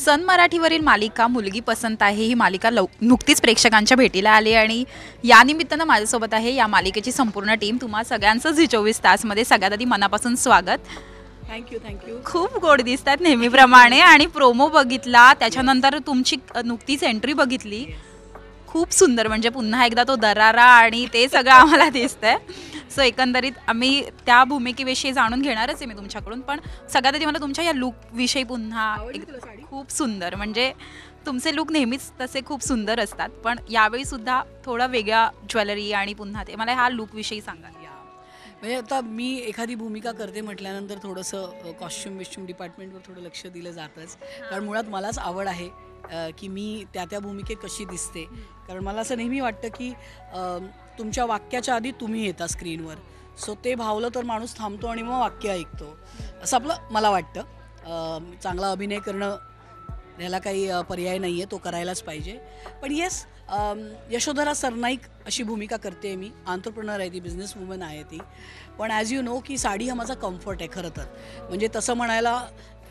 सन मराठीवरील मालिका मुलगी पसंत आहे ही मालिका नुकतीच प्रेक्षकांच्या भेटीला आली आणि या निमित्तानं माझ्यासोबत आहे या मालिकेची संपूर्ण टीम. तुम्हा सगळ्यांचं झी 24 तासमध्ये सगळ्यात आधी मनापासून स्वागत. थँक्यू. खूप गोड दिसतात नेहमीप्रमाणे आणि प्रोमो बघितला त्याच्यानंतर तुमची नुकतीच एंट्री बघितली. खूप सुंदर, म्हणजे पुन्हा एकदा तो दरारा आणि ते सगळं आम्हाला दिसतंय. सो एकंदरीत आम्ही त्या भूमिकेविषयी जाणून घेणारच आहे मी तुमच्याकडून, पण सगळ्यात आधी मला तुमच्या या लुकविषयी पुन्हा खूप सुंदर, म्हणजे तुमचे लुक नेहमीच तसे खूप सुंदर असतात, पण यावेळी सुद्धा थोडा वेगळा ज्वेलरी आणि पुन्हा ते मला ह्या लुकविषयी सांगा. म्हणजे आता मी एखादी भूमिका करते म्हटल्यानंतर थोडंसं कॉस्ट्युम डिपार्टमेंटवर थोडं लक्ष दिलं जातंच, कारण मुळात मलाच आवड आहे की मी त्या भूमिकेत कशी दिसते. कारण मला असं नेहमी वाटतं की तुमच्या वाक्याच्या आधी तुम्ही येता स्क्रीनवर, सो ते भावलं तर माणूस थांबतो आणि मग वाक्य ऐकतो, असं आपलं मला वाटतं. चांगला अभिनय करणं ह्याला काही पर्याय नाही आहे, तो करायलाच पाहिजे. पण येस, यशोधरा सरनाईक अशी भूमिका करते मी. आंतरप्रेनर आहे ती, बिझनेस वुमन आहे ती, पण ॲज यू नो की साडी हा माझा कम्फर्ट आहे खरं तर. म्हणजे तसं म्हणायला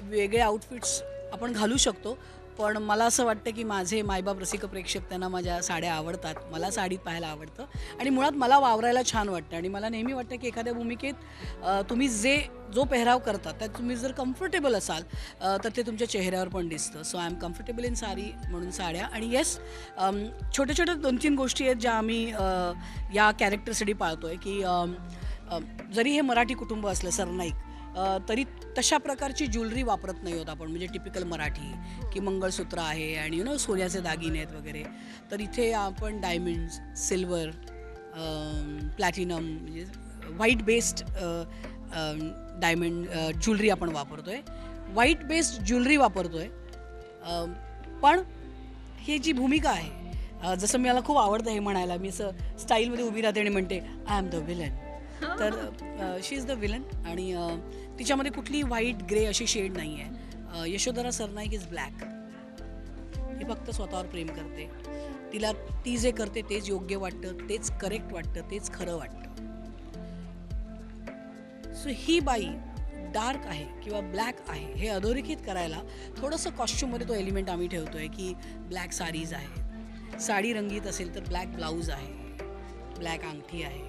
वेगळे आउटफिट्स आपण घालू शकतो, पण मला असं वाटतं की माझे मायबाप रसिक प्रेक्षक त्यांना माझ्या साड्या आवडतात, मला साडीत पाहायला आवडतं आणि मुळात मला वावरायला छान वाटतं. आणि मला नेहमी वाटतं की एखाद्या भूमिकेत तुम्ही जो पेहराव करता त्यात तुम्ही जर कम्फर्टेबल असाल तर ते तुमच्या चेहऱ्यावर पण दिसतं. So I am comfortable in sari म्हणून साड्या. आणि येस, छोट्या 2-3 गोष्टी आहेत ज्या आम्ही या कॅरेक्टरसाठी पाळतो आहे की जरी हे मराठी कुटुंब असलं सरनाईक, तरी तशा प्रकारची ज्वेलरी वापरत नाही होत आपण, म्हणजे टिपिकल मराठी की मंगळसूत्र आहे आणि सोन्याचे दागिने आहेत वगैरे. तर इथे आपण डायमंड्स, सिल्वर, प्लॅटिनम, म्हणजे व्हाईट बेस्ड डायमंड ज्वेलरी आपण वापरतो आहे, व्हाईट बेस्ड ज्वेलरी वापरतो आहे. पण ही जी भूमिका आहे, जसं मला खूप आवडतं हे म्हणायला, मी असं स्टाईलमध्ये उभी राहते आणि म्हणते आय एम द विलन. तर शी इज द विलन आणि तिच्यामध्ये कुठली व्हाईट ग्रे अशी शेड नाही आहे. Yashodhara Sarnaik is black. ती फक्त स्वतःवर प्रेम करते, तिला ती जे करते तेच योग्य वाटतं, तेच करेक्ट वाटतं, तेच खरं वाटतं. सो ही बाई डार्क आहे किंवा ब्लॅक आहे हे अधोरेखित करायला थोडंसं कॉस्ट्यूममध्ये तो एलिमेंट आम्ही ठेवतो आहे की ब्लॅक साडीज आहे, साडी रंगीत असेल तर ब्लॅक ब्लाऊज आहे, ब्लॅक अंगठी आहे,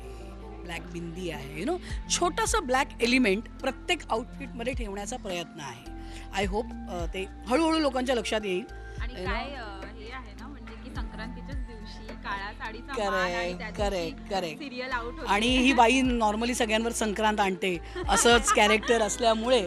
ब्लॅक बिंदी आहे, छोटासा ब्लॅक एलिमेंट प्रत्येक आउटफिटमध्ये ठेवण्याचा प्रयत्न आहे. आय होप ते हळूहळू लोकांच्या लक्षात येईल. आणि काय हे आहे ना, म्हणजे की संक्रांतीच्याच दिवशी काळ्या साडीचा मान आणि करेक्ट सिरियल आउट होते. आणि ही बाई नॉर्मली सगळ्यांवर संक्रांत आणते असंच कॅरेक्टर असल्यामुळे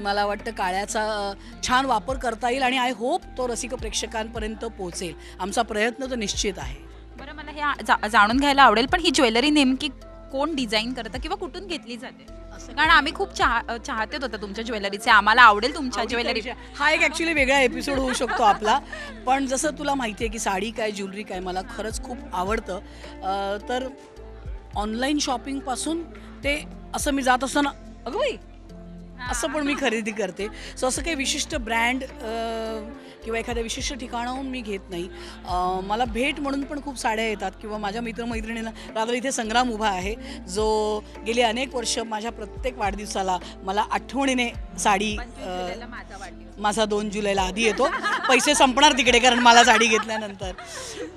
मला वाटतं काळ्याचा छान वापर करता येईल आणि आय होप तो रसिक प्रेक्षकांपर्यंत पोहोचेल. आमचा प्रयत्न तर निश्चित आहे. बरं, मला हे जाणून घ्यायला आवडेल, पण ही ज्वेलरी नेमकी कोण डिझाईन करतं किंवा कुठून घेतली जाते? कारण आम्ही खूप चाहते होतो तुमच्या ज्वेलरीचे, आम्हाला आवडेल तुमच्या ज्वेलरी. हा एक ॲक्च्युली वेगळा एपिसोड होऊ शकतो आपला. पण जसं तुला माहिती आहे की साडी काय ज्वेलरी काय मला खरंच खूप आवडतं. तर ऑनलाईन शॉपिंगपासून ते असं मी जात असताना अगं बाई असं पण मी खरेदी करते. सो असं काही विशिष्ट ब्रँड किंवा एखाद्या विशिष्ट ठिकाणाहून मी घेत नाही. मला भेट म्हणून पण खूप साड्या येतात किंवा माझ्या मित्रमैत्रिणींना. रात्र इथे संग्राम उभा आहे जो गेली अनेक वर्ष माझ्या प्रत्येक वाढदिवसाला मला आठवणीने साडी, माझा 2 जुलैला आधी येतो, पैसे संपणार तिकडे कारण मला साडी घेतल्यानंतर,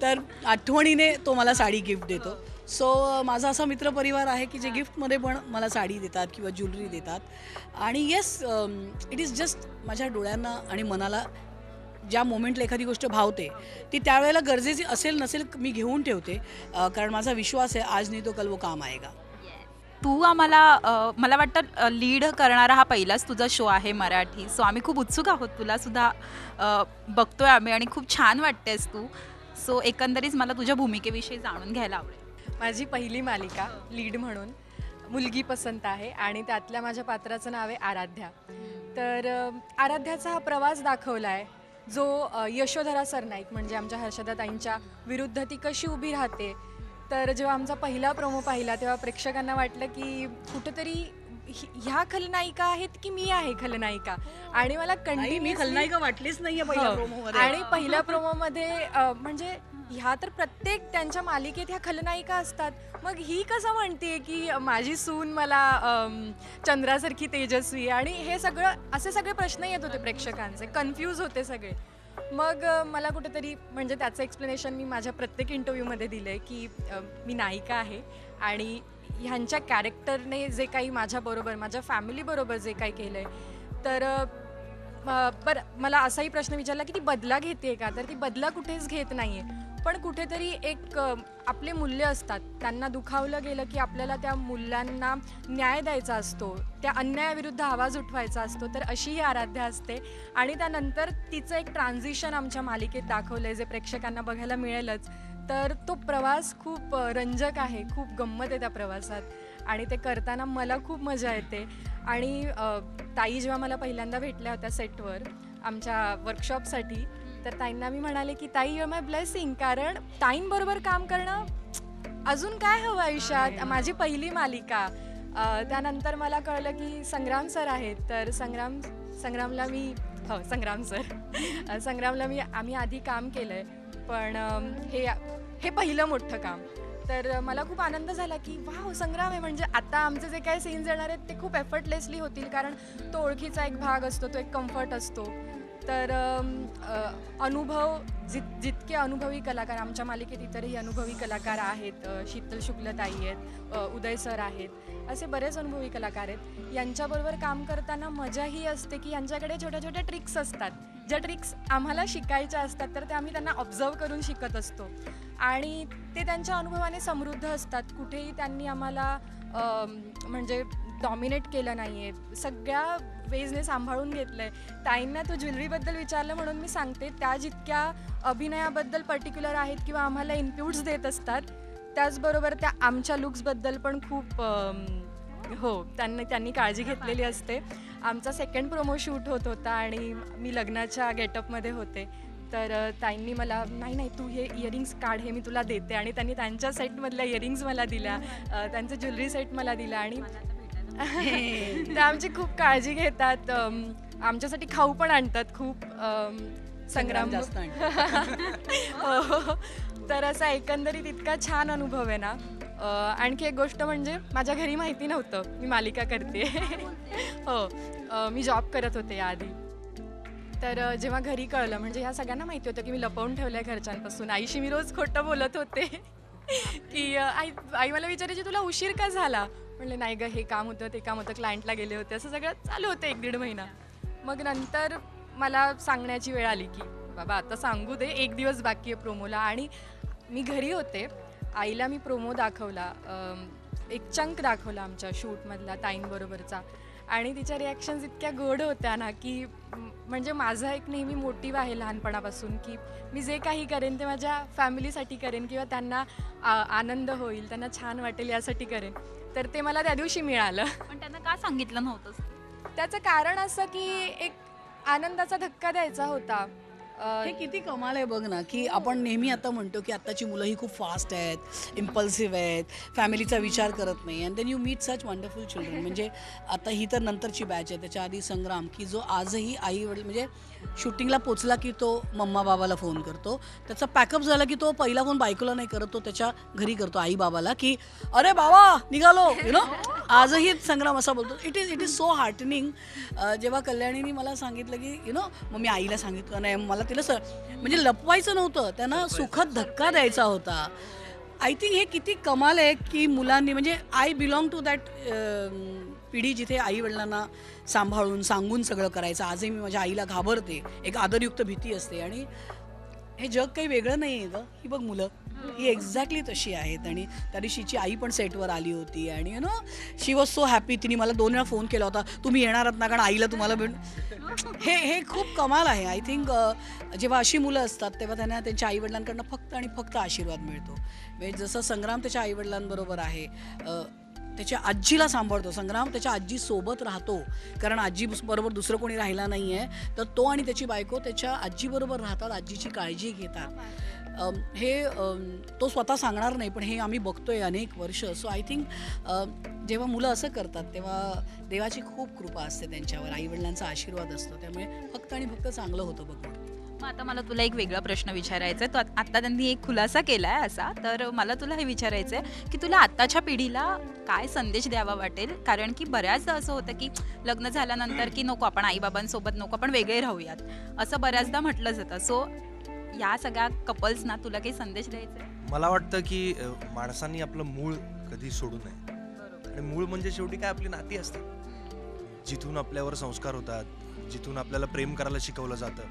तर आठवणीने तो मला साडी गिफ्ट देतो. सो माझा असा मित्रपरिवार आहे की जे गिफ्टमध्ये पण मला साडी देतात किंवा ज्वेलरी देतात. आणि येस, इट इज जस्ट माझ्या डोळ्यांना आणि मनाला ज्या मोमेंटला एखादी गोष्ट भावते ती त्यावेळेला गरजेची असेल नसेल मी घेऊन ठेवते, कारण माझा विश्वास आहे आज नाही तो कल वो काम आएगा. तू आम्हाला मला वाटतं लीड करणारा हा पहिलाच तुझा शो आहे मराठी. सो आम्ही खूप उत्सुक आहोत, तुला सुद्धा बघतोय आम्ही आणि खूप छान वाटतेस तू. सो एकंदरीत मला तुझ्या भूमिकेविषयी जाणून घ्यायला आवडेल. माझी पहिली मालिका लीड म्हणून मुलगी पसंत आहे आणि त्यातल्या माझ्या पात्राचं नाव आहे आराध्या. तर आराध्याचा हा प्रवास दाखवला आहे जो यशोधरा सरनाईक म्हणजे आमच्या हर्षदाताईंच्या विरुद्ध ती कशी उभी राहते. तर जेव्हा आमचा पहिला प्रोमो पाहिला तेव्हा प्रेक्षकांना वाटलं की कुठंतरी ह्या खलनायिका आहेत की मी आहे खलनायिका. आणि मला मी कंटिन्यू खलनायिका वाटलीच नाहीये पहिल्या प्रोमोमध्ये. आणि पहिल्या प्रोमोमध्ये म्हणजे ह्या तर प्रत्येक त्यांच्या मालिकेत ह्या खलनायिका असतात, मग ही कसं म्हणते की माझी सून मला चंद्रासारखी तेजस्वी, आणि हे सगळं असे सगळे प्रश्न येत होते प्रेक्षकांचे, कन्फ्यूज होते सगळे. मग मला कुठेतरी म्हणजे त्याचं एक्सप्लेनेशन मी माझ्या प्रत्येक इंटरव्ह्यूमध्ये दिलं आहे की मी नायिका आहे आणि ह्यांच्या कॅरेक्टरने जे काही माझ्याबरोबर, माझ्या फॅमिलीबरोबर जे काही केलं आहे, तर बरं मला असाही प्रश्न विचारला की ती बदला घेते का, तर ती बदला कुठेच घेत नाही आहे, पण कुठेतरी एक आपले मूल्य असतात, त्यांना दुखावलं गेलं की आपल्याला त्या मूल्यांना न्याय द्यायचा असतो, त्या अन्यायाविरुद्ध आवाज उठवायचा असतो. तर अशी ही आराध्या असते. आणि त्यानंतर तिचं एक ट्रान्झिशन आमच्या मालिकेत दाखवलं आहे, जे प्रेक्षकांना बघायला मिळेलच. तर तो प्रवास खूप रंजक आहे, खूप गंमत आहे त्या प्रवासात, आणि ते करताना मला खूप मजा येते. आणि ताई जेव्हा मला पहिल्यांदा भेटल्या होत्या सेटवर आमच्या वर्कशॉपसाठी, तर ताईंना मी म्हणाले की ताई यू आर माय ब्लेसिंग, कारण ताईंबरोबर काम करणं अजून काय हवं आयुष्यात, माझी पहिली मालिका. त्यानंतर मला कळलं की संग्राम सर आहेत, तर संग्रामला मी संग्रामला आम्ही आधी काम केलं आहे, पण हे पहिलं मोठं काम. तर मला खूप आनंद झाला की वाव संग्राम आहे, म्हणजे आता आमचे जे काही सीन्स येणार आहेत ते खूप एफर्टलेसली होतील, कारण तो ओळखीचा एक भाग असतो, तो एक कम्फर्ट असतो. तर अनुभव जितके अनुभवी कलाकार आमच्या मालिकेत, इतरही अनुभवी कलाकार आहेत, शीतल शुक्लताई आहेत, उदय सर आहेत, असे बरेच अनुभवी कलाकार आहेत. यांच्याबरोबर काम करताना मजा ही असते की यांच्याकडे छोट्या छोट्या ट्रिक्स असतात, ज्या ट्रिक्स आम्हाला शिकायच्या असतात, तर त्या आम्ही त्यांना ऑब्झर्व करून शिकत असतो, आणि ते त्यांच्या अनुभवाने समृद्ध असतात. कुठेही त्यांनी आम्हाला म्हणजे डॉमिनेट केलं नाही आहे, सगळ्या वेजने सांभाळून घेतलं आहे. ताईंना तो ज्वेलरीबद्दल विचारलं म्हणून मी सांगते, त्या जितक्या अभिनयाबद्दल पर्टिक्युलर आहेत किंवा आम्हाला इनपुट्स देत असतात, त्याचबरोबर त्या आमच्या लुक्सबद्दल पण खूप त्यांनी काळजी घेतलेली असते. आमचा सेकंड प्रोमो शूट होत होता आणि मी लग्नाच्या गेटअपमध्ये होते, तर ताईंनी मला नाही तू हे इयरिंग्स काढ, हे मी तुला देते, आणि त्यांनी त्यांच्या सेटमधल्या इयरिंग्स मला दिल्या, त्यांचं ज्वेलरी सेट मला दिला, आणि त्या आमची खूप काळजी घेतात, आमच्यासाठी खाऊ पण आणतात खूप. संग्राम जास्त हो. तर असा एकंदरीत इतका छान अनुभव आहे ना. आणखी एक गोष्ट म्हणजे माझ्या घरी माहिती नव्हतं मी मालिका करते. हो, मी जॉब करत होते याआधी. तर जेव्हा घरी कळलं, म्हणजे ह्या सगळ्यांना माहिती होतं की मी लपवून ठेवलं आहे घरच्यांपासून. आईशी मी रोज खोटं बोलत होते की आई मला विचारायची तुला उशीर का झाला, म्हणले नाही गं हे काम होतं ते काम होतं, क्लायंटला गेले होते, असं सगळं चालू होतं 1-1.5 महिना. मग नंतर मला सांगण्याची वेळ आली की बाबा आता सांगू दे, 1 दिवस बाकी आहे प्रोमोला. आणि मी घरी होते, आईला मी प्रोमो दाखवला, एक चंक दाखवला आमच्या शूटमधला ताईंबरोबरचा, आणि तिच्या रिॲक्शन्स इतक्या गोड होत्या ना की म्हणजे माझा एक नेहमी मोटिव्ह आहे लहानपणापासून की मी जे काही करेन ते माझ्या फॅमिलीसाठी करेन, किंवा त्यांना आनंद होईल, त्यांना छान वाटेल यासाठी करेन. तर ते मला त्या दिवशी मिळालं. पण त्यांना का सांगितलं नव्हतंस? त्याचं कारण असं की एक आनंदाचा धक्का द्यायचा होता. हे किती कमाल आहे बघ ना, की आपण नेहमी आता म्हणतो की आत्ताची मुलं ही खूप फास्ट आहेत, इम्पल्सिव्ह आहेत, फॅमिलीचा विचार करत नाही, and then you meet such wonderful children. म्हणजे आता ही तर नंतरची बॅच आहे, त्याच्या आधी संग्राम, की जो आजही आई वडील म्हणजे शूटिंगला पोचला की तो मम्मा बाबाला फोन करतो, त्याचा पॅकअप झाला की तो पहिला फोन बायकोला नाही करत, तो त्याच्या घरी करतो आई बाबाला की अरे बाबा निघालो, आजही संग्राम असा बोलतो. It is so heartening. जेव्हा कल्याणीने मला सांगितलं की मग मी आईला सांगितलं नाही, मला तिला म्हणजे लपवायचं नव्हतं, त्यांना सुखद धक्का द्यायचा होता. आय थिंक हे किती कमाल आहे की मुलांनी, म्हणजे आय बिलॉंग टू दॅट पिढी जिथे आई वडिलांना सांभाळून सांगून सगळं करायचं. आजही मी माझ्या आईला घाबरते, एक आदरयुक्त भीती असते, आणि हे जग काही वेगळं नाही आहे गं. ही बघ मुलं ही एक्झॅक्टली तशी आहेत. आणि त्या दिवशीची आई पण सेटवर आली होती, आणि शी वॉज सो हॅपी. तिने मला 2 वेळा फोन केला होता, तुम्ही येणार आहात ना, कारण आईला तुम्हाला हे खूप कमाल आहे. आय थिंक जेव्हा अशी मुलं असतात तेव्हा त्यांना त्यांच्या आईवडिलांकडनं फक्त आणि फक्त आशीर्वाद मिळतो. म्हणजे जसं संग्राम त्याच्या आईवडिलांबरोबर आहे, त्याच्या आजीला सांभाळतो, संग्राम त्याच्या आजीसोबत राहतो, कारण आजीबरोबर दुसरं कोणी राहिला नाही आहे, तर तो आणि त्याची बायको त्याच्या आजीबरोबर राहतात, आजीची काळजी घेतात. तो स्वतः सांगणार नाही, पण हे आम्ही बघतोय अनेक वर्ष. सो आय थिंक जेव्हा मुलं असं करतात तेव्हा देवाची खूप कृपा असते त्यांच्यावर, आईवडिलांचा आशीर्वाद असतो, त्यामुळे फक्त आणि फक्त चांगलं होतं बघून. मग आता मला तुला एक वेगळा प्रश्न विचारायचा आहे. तो आत्ता त्यांनी एक खुलासा केला आहे असा, तर मला तुला हे विचारायचं आहे की तुला आत्ताच्या पिढीला काय संदेश द्यावा वाटेल? कारण की बऱ्याचदा असं होतं की लग्न झाल्यानंतर की नको आपण आईबाबांसोबत नको आपण वेगळे राहूयात, असं बऱ्याचदा म्हटलं जातं. सो या सगळ्या कपल्सना तुला काही संदेश द्यायचा आहे? मला वाटतं की माणसांनी आपलं मूळ कधी सोडू नये. आणि मूळ म्हणजे शेवटी काय आपली नाती असतात, जिथून आपल्यावर संस्कार होतात, जिथून आपल्याला प्रेम करायला शिकवलं जातं,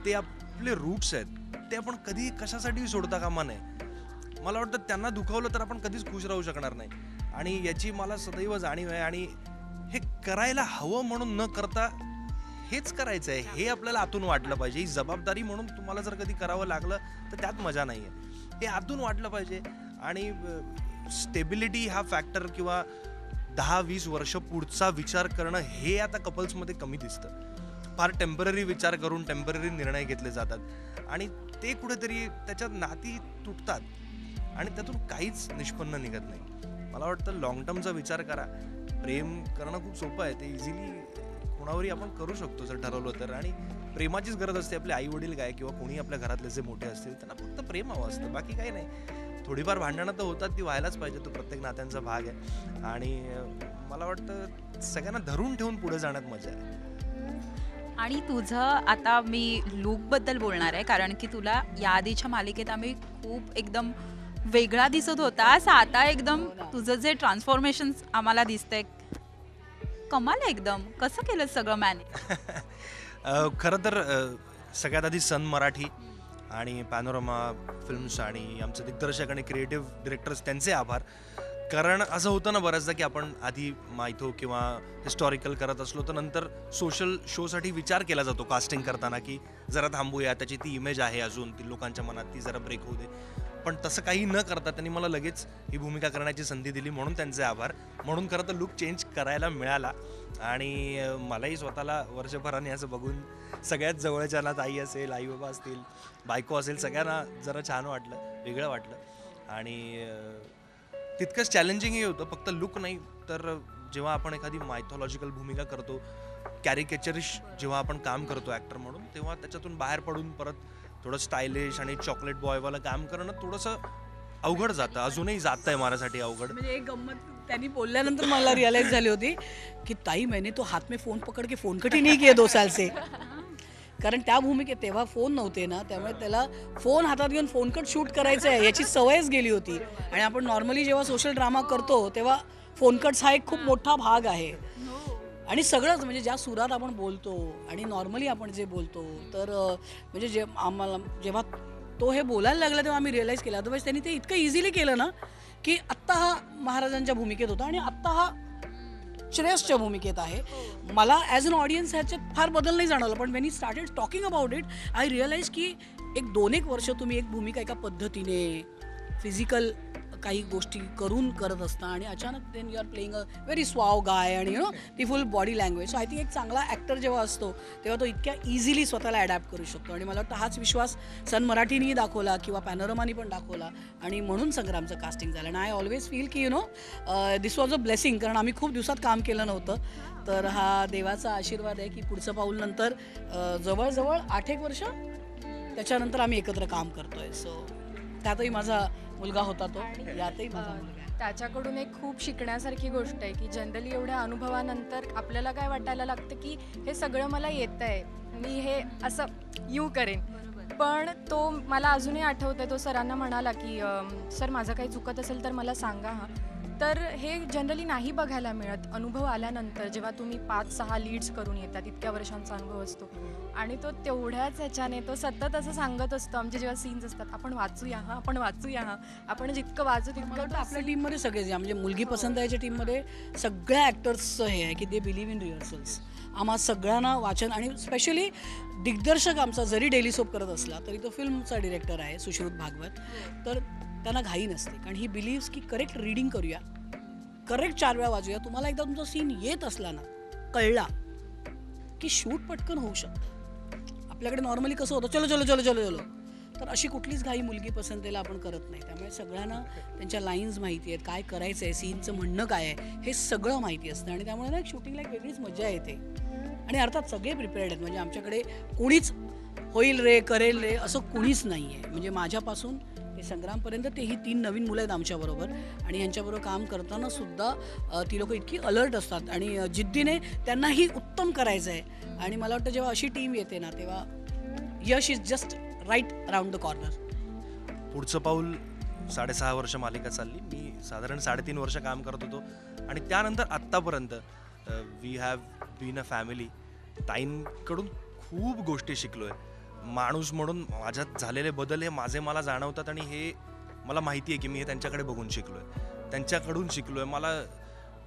ते आपले रूट्स आहेत, ते आपण कधी कशासाठी सोडता कामा नये. मला वाटतं त्यांना दुखावलं तर आपण कधीच खुश राहू शकणार नाही. आणि याची मला सदैव जाणीव आहे. आणि हे करायला हवं म्हणून न करता हेच करायचं आहे हे आपल्याला आतून वाटलं पाहिजे. ही जबाबदारी म्हणून तुम्हाला जर कधी करावं लागलं तर त्यात मजा नाही आहे. हे आतून वाटलं पाहिजे. आणि स्टेबिलिटी हा फॅक्टर किंवा 10-20 वर्ष पुढचा विचार करणं हे आता कपल्समध्ये कमी दिसतं. फार टेम्पररी विचार करून टेम्पररी निर्णय घेतले जातात आणि ते कुठेतरी त्याच्यात नाती तुटतात आणि त्यातून काहीच निष्पन्न निघत नाही. मला वाटतं लॉंग टर्मचा विचार करा. प्रेम करणं खूप सोपं आहे, ते इझिली कोणावरही आपण करू शकतो जर ठरवलं तर. आणि प्रेमाचीच गरज असते. आपले आई वडील काय किंवा कोणी आपल्या घरातले जे मोठे असतील त्यांना फक्त प्रेम हवं असतं, बाकी काही नाही. थोडीफार भांडणं तर होतात, ती व्हायलाच पाहिजे, तो प्रत्येक नात्यांचा भाग आहे. आणि मला वाटतं सगळ्यांना धरून ठेवून पुढे जाण्यात मजा आहे. आणि तुझं आता मी लूकबद्दल बोलणार आहे, कारण की तुला या आधीच्या मालिकेत आम्ही खूप एकदम वेगळा दिसत होतास. आता एकदम तुझं जे ट्रान्सफॉर्मेशन आम्हाला दिसतंय कमाल आहे एकदम. कसं केलं सगळं मॅनेज? खरं तर सगळ्यात आधी सन मराठी आणि पॅनोरमा फिल्म्स आणि आमचे दिग्दर्शक आणि क्रिएटिव्ह डिरेक्टर्स त्यांचे आभार. कारण असं होतं ना बऱ्याचदा की आपण आधी मायथो किंवा हिस्टॉरिकल करत असलो तर नंतर सोशल शोसाठी विचार केला जातो कास्टिंग करताना की जरा थांबूया, त्याची ती इमेज आहे अजून ती लोकांच्या मनात, ती जरा ब्रेक होऊ दे. पण तसं काही न करता त्यांनी मला लगेच ही भूमिका करण्याची संधी दिली, म्हणून त्यांचे आभार. म्हणून खरं तर लुक चेंज करायला मिळाला. आणि मलाही स्वतःला वर्षभराने असं बघून सगळ्यात जवळच्या ना ताई असेल, आई बाबा असतील, बायको असेल, सगळ्यांना जरा छान वाटलं, वेगळं वाटलं. आणि तितकंच चॅलेंजिंगही होतं. फक्त लुक नाही तर जेव्हा आपण एखादी मायथॉलॉजिकल भूमिका करतो, कॅरिकेचरिश जेव्हा आपण काम करतो ॲक्टर म्हणून, तेव्हा त्याच्यातून बाहेर पडून परत थोडं स्टायलिश आणि चॉकलेट बॉयवाला काम करणं थोडंसं अवघड जातं. अजूनही जात आहे माझ्यासाठी अवघड. म्हणजे एक गंमत त्यांनी बोलल्यानंतर मला रिअलाइज झाली होती की ताई मैंने तो हात में फोन पकड के फोन कटी नाही किए 2 साल से. कारण त्या भूमिकेत तेव्हा फोन नव्हते ना, त्यामुळे त्याला फोन हातात घेऊन फोन कट शूट करायचं आहे याची सवयच गेली होती. आणि आपण नॉर्मली जेव्हा सोशल ड्रामा करतो तेव्हा फोन कट्स हा एक खूप मोठा भाग आहे. आणि सगळंच म्हणजे ज्या सुरात आपण बोलतो आणि नॉर्मली आपण जे बोलतो तर म्हणजे आम्हाला जेव्हा तो हे बोलायला लागला तेव्हा आम्ही रिअलाईज केलं. अदरवाईज त्यांनी ते इतकं इझिली केलं ना की आत्ता हा महाराजांच्या भूमिकेत होता आणि आत्ता हा श्रेयसच्या भूमिकेत आहे. मला ॲज अन ऑडियन्स ह्याच्यात फार बदल नाही जाणवला, पण when he started talking about it I realise की एक 2-1 वर्ष तुम्ही एक भूमिका एका पद्धतीने फिजिकल काही गोष्टी करून करत असता आणि अचानक then you are playing a very suave guy आणि यू नो ती full body language. So I think एक चांगला ॲक्टर जेव्हा असतो तेव्हा तो इतक्या इझिली स्वतःला अडॅप्ट करू शकतो. आणि मला वाटतं हाच विश्वास सन मराठीनेही दाखवला किंवा पॅनोरमानी पण दाखवला आणि म्हणून संग्रामचं कास्टिंग झालं. आणि आय ऑलवेज फील की you know this was a blessing, कारण आम्ही खूप दिवसात काम केलं नव्हतं. तर हा देवाचा आशीर्वाद आहे की पुढचं पाऊल नंतर जवळजवळ 8-1 वर्ष त्याच्यानंतर आम्ही एकत्र काम करतोय. सो त्यातही माझा मुलगा होता, तो यातही माझा मुलगा आहे. त्याच्याकडून एक खूप शिकण्यासारखी गोष्ट आहे की जनरली एवढ्या अनुभवानंतर आपल्याला काय वाटायला लागतं की हे सगळं मला येतं आहे, मी हे असं करेन. पण तो मला अजूनही आठवतंय, तो सरांना म्हणाला की सर माझं काही चुकत असेल तर मला सांगा. हां, तर हे जनरली नाही बघायला मिळत. अनुभव आल्यानंतर जेव्हा तुम्ही 5-6 लीड्स करून येतात, इतक्या वर्षांचा अनुभव असतो आणि तो तेवढ्याच ह्याच्याने तो सतत असं सांगत असतो. आमचे जेव्हा सीन्स असतात, आपण वाचूया हां, आपण वाचूया हां, आपण जितकं वाचू तितकं. आपल्या टीममध्ये सगळेच म्हणजे मुलगी पसंत आहेच्या टीममध्ये सगळ्या ॲक्टर्सचं हे आहे की दे बिलीव्ह इन रिहर्सल्स. आम्हा सगळ्यांना वाचन आणि स्पेशली दिग्दर्शक आमचा जरी डेली सोप करत असला तरी तो फिल्मचा डिरेक्टर आहे सुश्रुत भागवत, तर त्यांना घाई नसते. कारण ही बिलीव्स की करेक्ट रीडिंग करूया, करेक्ट 4 वेळा वाजूया. तुम्हाला एकदा तुमचा सीन येत असला ना, कळला की शूट पटकन होऊ शकतं. आपल्याकडे नॉर्मली कसं होतं, चलो चलो चलो चलो चलो, तर अशी कुठलीच घाई मुलगी पसंतीला आपण करत नाही. त्यामुळे सगळ्यांना त्यांच्या लाईन्स माहिती आहेत, काय करायचं आहे, सीनचं म्हणणं काय आहे, हे सगळं माहिती असतं. आणि त्यामुळे ना शूटिंगला एक वेगळीच मजा येते. आणि अर्थात सगळे प्रिपेअर्ड आहेत. म्हणजे आमच्याकडे कोणीच होईल रे, करेल रे असं कुणीच नाही आहे. म्हणजे माझ्यापासून ते संग्रामपर्यंत तेही 3 नवीन मुलं आहेत आमच्याबरोबर. आणि यांच्याबरोबर काम करताना सुद्धा ती लोकं इतकी अलर्ट असतात आणि जिद्दीने त्यांनाही उत्तम करायचं आहे. आणि मला वाटतं जेव्हा अशी टीम येते ना, तेव्हा यश is just right around the corner. पुढचं पाऊल 6.5 वर्ष मालिका चालली. मी साधारण 3.5 वर्ष काम करत होतो आणि त्यानंतर आत्तापर्यंत we have been a family. ताईंकडून खूप गोष्टी शिकलोय. माणूस म्हणून माझ्यात झालेले बदल हे माझे मला जाणवतात आणि हे मला माहिती आहे की मी हे त्यांच्याकडे बघून शिकलोय, त्यांच्याकडून शिकलोय. मला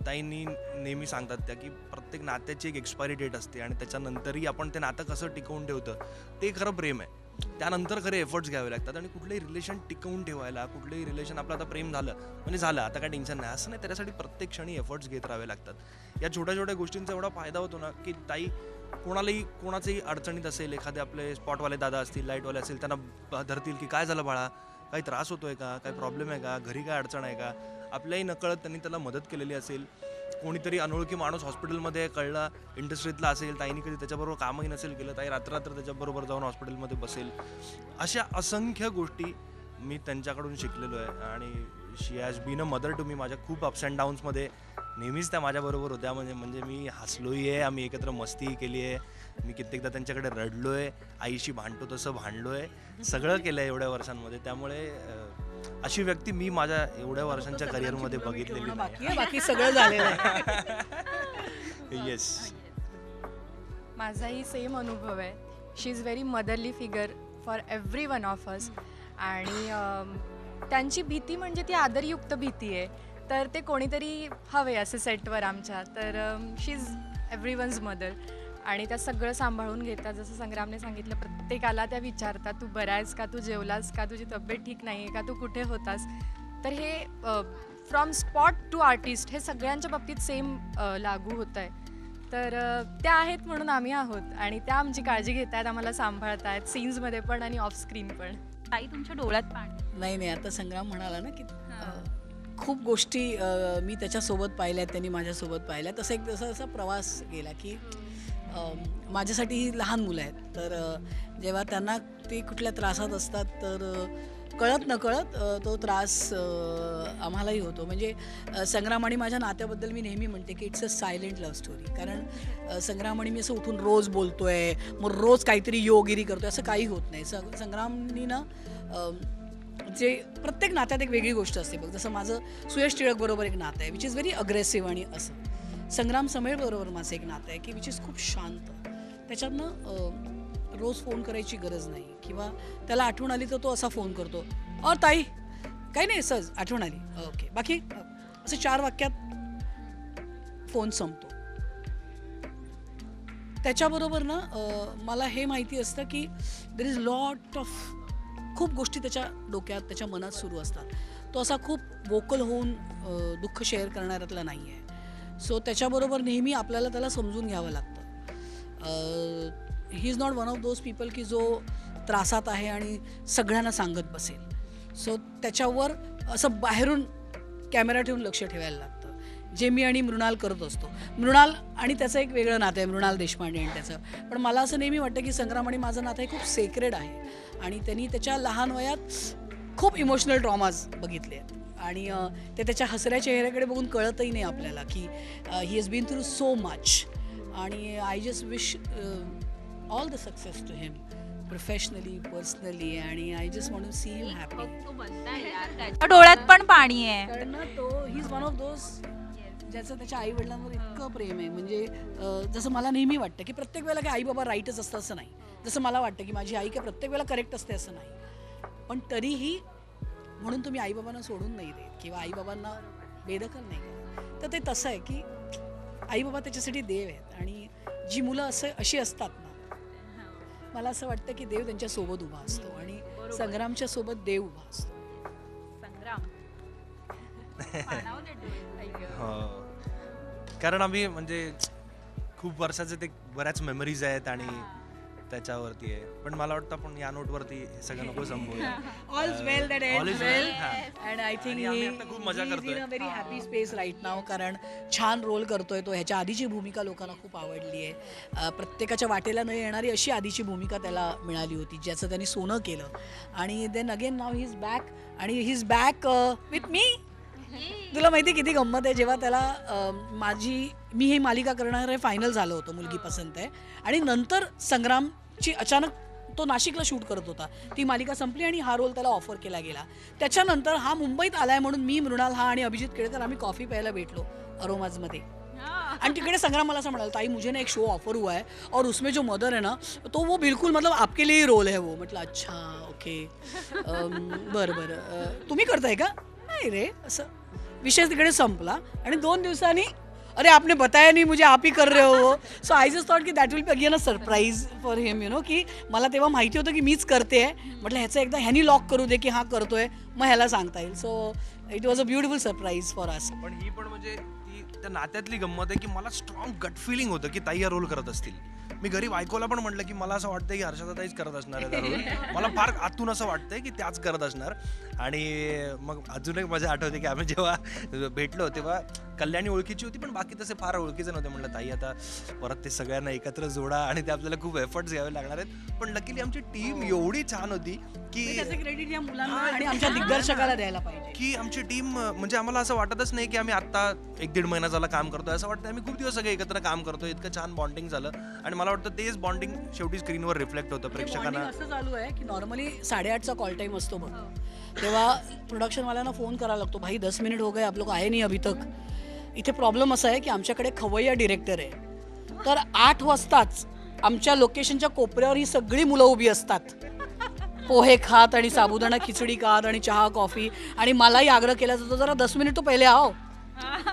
ताईंनी नेहमी सांगतात त्या की प्रत्येक नात्याची एक एक्सपायरी डेट असते आणि त्याच्यानंतरही आपण ते नातं कसं टिकवून ठेवतं ते खरं प्रेम आहे. त्यानंतर खरे एफर्ट्स घ्यावे लागतात आणि कुठलंही रिलेशन टिकवून ठेवायला, कुठलंही रिलेशन आपलं आता प्रेम झालं म्हणजे झालं, आता काय टेन्शन नाही असं नाही. त्याच्यासाठी प्रत्येक क्षणी एफर्ट्स घेत राहावे लागतात. या छोट्या छोट्या गोष्टींचा एवढा फायदा होतो ना की ताई कोणाचंही अडचणीत असेल, एखादे आपले स्पॉटवाले दादा असतील, लाईटवाले असतील, त्यांना धरतील की काय झालं बाळा, काही त्रास होतोय का, काही प्रॉब्लेम आहे का, घरी काय अडचण आहे का, आपल्याही नकळत त्यांनी त्याला मदत केलेली असेल. कोणीतरी अनोळखी माणूस हॉस्पिटलमध्ये कळला, इंडस्ट्रीतला असेल, ताईने कधी त्याच्याबरोबर कामही नसेल केलं, ताई रात्र त्याच्याबरोबर जाऊन हॉस्पिटलमध्ये बसेल. अशा असंख्य गोष्टी मी त्यांच्याकडून शिकलेलो आहे आणि she has been a mother to me. माझ्या खूप अप्स अँड डाऊन्समध्ये नेहमीच त्या माझ्याबरोबर होत्या. म्हणजे मी हसलोही आहे, आम्ही एकत्र मस्तीही केली आहे, मी कित्येकदा त्यांच्याकडे रडलो आहे, आईशी भांडतो तसं भांडलो आहे, सगळं केलं आहे एवढ्या वर्षांमध्ये. त्यामुळे अशी व्यक्ती मी माझ्या एवढ्या वर्षांच्या करिअरमध्ये बघितलेली नाही. बाकी सगळं झालेलं आहे. येस, माझाही सेम अनुभव आहे. She is very motherly figure for every one of us. आणि त्यांची भीती म्हणजे ती आदरयुक्त भीती आहे. तर ते कोणीतरी हवे असे सेटवर आमच्या. तर शी इज एव्हरी वन्स मदर. आणि त्या सगळं सांभाळून घेतात. जसं संग्रामने सांगितलं, प्रत्येकाला त्या विचारतात, तू बरा आहेस का, तू जेवलास का, तुझी तब्येत ठीक नाही आहे का, तू कुठे होतास. तर हे फ्रॉम स्पॉट टू आर्टिस्ट हे सगळ्यांच्या बाबतीत सेम लागू होतं आहे. तर त्या आहेत म्हणून आम्ही आहोत आणि त्या आमची काळजी घेत आहेत, आम्हाला सांभाळत आहेत, सीन्समध्ये पण आणि ऑफ स्क्रीन पण. ताई तुमच्या डोळ्यात पाणी. नाही, आता संग्राम म्हणाला ना की खूप गोष्टी मी त्याच्यासोबत पाहिल्यात, त्यांनी माझ्यासोबत पाहिल्यात. तसं असा प्रवास गेला की माझ्यासाठी ही लहान मुलं आहेत. तर जेव्हा त्यांना ते कुठल्या त्रासात असतात तर कळत नकळत तो त्रास आम्हालाही होतो. म्हणजे संग्राम आणि माझ्या नात्याबद्दल मी नेहमी म्हणते की it's a silent love story. कारण संग्राम आणि मी असं उठून रोज बोलतोय, मग रोज काहीतरी योगिरी करतोय, असं काही होत नाही. संग्रामनी ना जे प्रत्येक नात्यात एक वेगळी गोष्ट असते बघ. जसं माझं सुयश टिळक बरोबर एक नातं आहे विच इज व्हेरी अग्रेसिव्ह आणि असं. संग्राम समेळ बरोबर माझं एक नातं आहे की विच इज खूप शांत. त्याच्यातनं रोज फोन करायची गरज नाही किंवा त्याला आठवण आली तर तो असा फोन करतो, ताई काही नाही सहज आठवण आली, ओके, बाकी असं 4 वाक्यात फोन संपतो. त्याच्याबरोबर ना मला हे माहिती असतं की देर इज लॉट ऑफ खूप गोष्टी त्याच्या डोक्यात, त्याच्या मनात सुरू असतात. तो असा खूप वोकल होऊन दुःख शेअर करणाऱ्यातला नाही आहे. सो त्याच्याबरोबर नेहमी आपल्याला त्याला समजून घ्यावं लागतं. He is not one of those people की जो त्रासात आहे आणि सगळ्यांना सांगत बसेल. सो त्याच्यावर असं बाहेरून कॅमेरा ठेवून लक्ष ठेवायला लागतं, जे मी आणि मृणाल करत असतो. मृणाल आणि त्याचं एक वेगळं नातं आहे, मृणाल देशपांडे आणि त्याचं. पण मला असं नेहमी वाटतं की संग्राम आणि माझं नातं हे खूप सेक्रेड आहे आणि त्यांनी त्याच्या लहान वयात खूप इमोशनल ट्रॉमाज बघितले आहेत आणि ते त्याच्या हसऱ्या चेहऱ्याकडे बघून कळतही नाही आपल्याला की he has been through so much. आणि I just wish all the success to him professionally, personally. आणि I just want to see him happy. त्याच्या डोळ्यात पण पाणी आहे. कारण ना तो he is one of those ज्याचं त्याच्या आई वडिलांवर इतकं प्रेम आहे. म्हणजे जसं मला नेहमी वाटतं की प्रत्येक वेळेला काही आई बाबा राईटच असतं असं नाही. जसं मला वाटतं की माझी आई काय प्रत्येक वेळेला करेक्ट असते असं नाही. पण तरीही म्हणून तुम्ही आईबाबांना सोडून नाही देत किंवा आईबाबांना बेदखल नाही करत. तर ते तसं आहे की आईबाबा त्याच्यासाठी देव आहेत आणि जी मुलं अशी असतात ना, मला असं वाटतं की देव त्यांच्यासोबत उभा असतो आणि संग्रामच्या सोबत देव उभा असतो. संग्राम कारण आम्ही म्हणजे खूप वर्षाचे ते बऱ्याच मेमरीज आहेत आणि त्याच्यावरती आहे. पण मला वाटतं आपण या नोटवरती हे सगळं नको संपवूया. All's well that All ends is well. well. हा. And I think आणि आम्ही आता खूप मजा करतोय. in a very happy space right now, कारण छान रोल करतोय तो. ह्याच्या आधीची भूमिका लोकांना खूप आवडली आहे. प्रत्येकाच्या वाटेला न येणारी अशी आधीची भूमिका त्याला मिळाली होती, ज्याचं त्यांनी सोनं केलं. आणि देन अगेन नाव he is back, and he is back with me. तुला माहिती किती गंमत आहे, जेव्हा त्याला मी ही मालिका करणार आहे फायनल झालं होतं, मुलगी पसंत आहे, आणि नंतर संग्रामची अचानक तो नाशिकला शूट करत होता, ती मालिका संपली आणि हा रोल त्याला ऑफर केला गेला. त्याच्यानंतर हा मुंबईत आलाय म्हणून मी, मृणाल, हा आणि अभिजित केळकर आम्ही कॉफी प्यायला भेटलो अरोमाजमध्ये. आणि तिकडे संग्राम मला असं म्हणाला, ताई मुझे ना एक शो ऑफर हुआ है और उसमें जो मदर है ना तो वो बिल्कुल मतलब आपके लिए रोल है वो. म्हटलं अच्छा ओके, बरं तुम्ही करताय का? नाही रे, असं विषय तिकडे संपला. आणि 2 दिवसांनी अरे आपने बताया नहीं मुझे, आप ही कर रहे हो. सो आय जस्ट थॉट की that will be again a surprise for him, you know, की मला तेव्हा माहिती होतं की मीच करते आहे. म्हटलं ह्याचं एकदा ह्यानी लॉक करू दे की हा करतोय, मग ह्याला सांगता येईल. So it was a beautiful surprise for us. पण ही पण म्हणजे ती त्या नात्यातली गंमत आहे की मला स्ट्रॉंग गट फिलिंग होतं की ताई हा रोल करत असतील. मी घरी बायकोला पण म्हटलं की मला असं वाटतंय की हर्षदा ताईच करत असणार आहे रोल. मला फार आतून असं वाटतंय की त्याच करत असणार. आणि मग अजून एक मजा आठवते की आम्ही जेव्हा भेटलो तेव्हा कल्याणी ओळखीची होती, पण बाकी तसे फार ओळखीचे नव्हते. म्हटलं ताई आता परत ते सगळ्यांना एकत्र जोडा आणि ते आपल्याला खूप एफर्ट्स घ्यावे लागणार आहेत. पण लकीली आमची टीम एवढी छान होती की त्याचं क्रेडिट या मुलांना आणि आमच्या दिग्दर्शकाला द्यायला पाहिजे. की आमची टीम म्हणजे आम्हाला असं वाटतच नाही की आम्ही आत्ता 1-1.5 महिना झाला काम करतोय. असं वाटतं आम्ही खूप दिवस सगळे एकत्र काम करतोय. इतकं छान बॉन्डिंग झालं आणि मला वाटतं तेच बॉन्डिंग शेवटी स्क्रीनवर रिफ्लेक्ट होतं प्रेक्षकांना. Bonding असं चालू आहे की नॉर्मली 8:30चा कॉल टाइम असतो बघ, तेव्हा प्रोडक्शनवाल्यांना फोन करायला लागतो, भाई 10 मिनिट हो गए आप लोग आए नहीं अभी तक. इथे प्रॉब्लेम असा आहे की आमच्याकडे खवय्या डिरेक्टर आहे, तर 8 वाजताच आमच्या लोकेशनच्या कोपऱ्यावर ही सगळी मुलं उभी असतात, पोहे खात आणि साबुदाणा खिचडी खात आणि चहा कॉफी. आणि मलाही आग्रह केला जातो जरा 10 मिनिट तो पहिले आओ.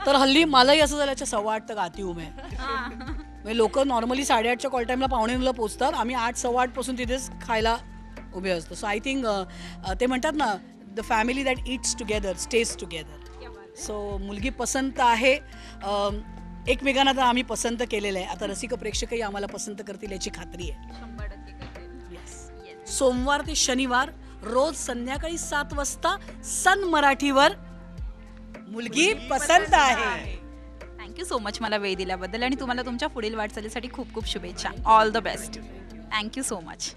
तर हल्ली मलाही असं झालं, 8:15 तक आती हूँ मैं. म्हणजे लोक नॉर्मली 8:30च्या कॉल टाईमला 8:45ला पोचतात, आम्ही 8-8:15 पासून तिथेच खायला उभे असतो. सो आय थिंक ते म्हणतात ना, the family that it's together stage together. So मुलगी पसंत आहे, एकमेकांना तर आम्ही पसंत केलेलं आहे. आता रसिक प्रेक्षकही आम्हाला पसंत करतील याची खात्री आहे. सोमवार ते शनिवार रोज संध्याकाळी 7 वाजता सन मराठीवर मुलगी पसंत आहे. थँक्यू सो मच मला वेळ दिल्याबद्दल, आणि तुम्हाला तुमच्या पुढील वाटचालीसाठी खूप खूप शुभेच्छा. All the best. Thank you so much.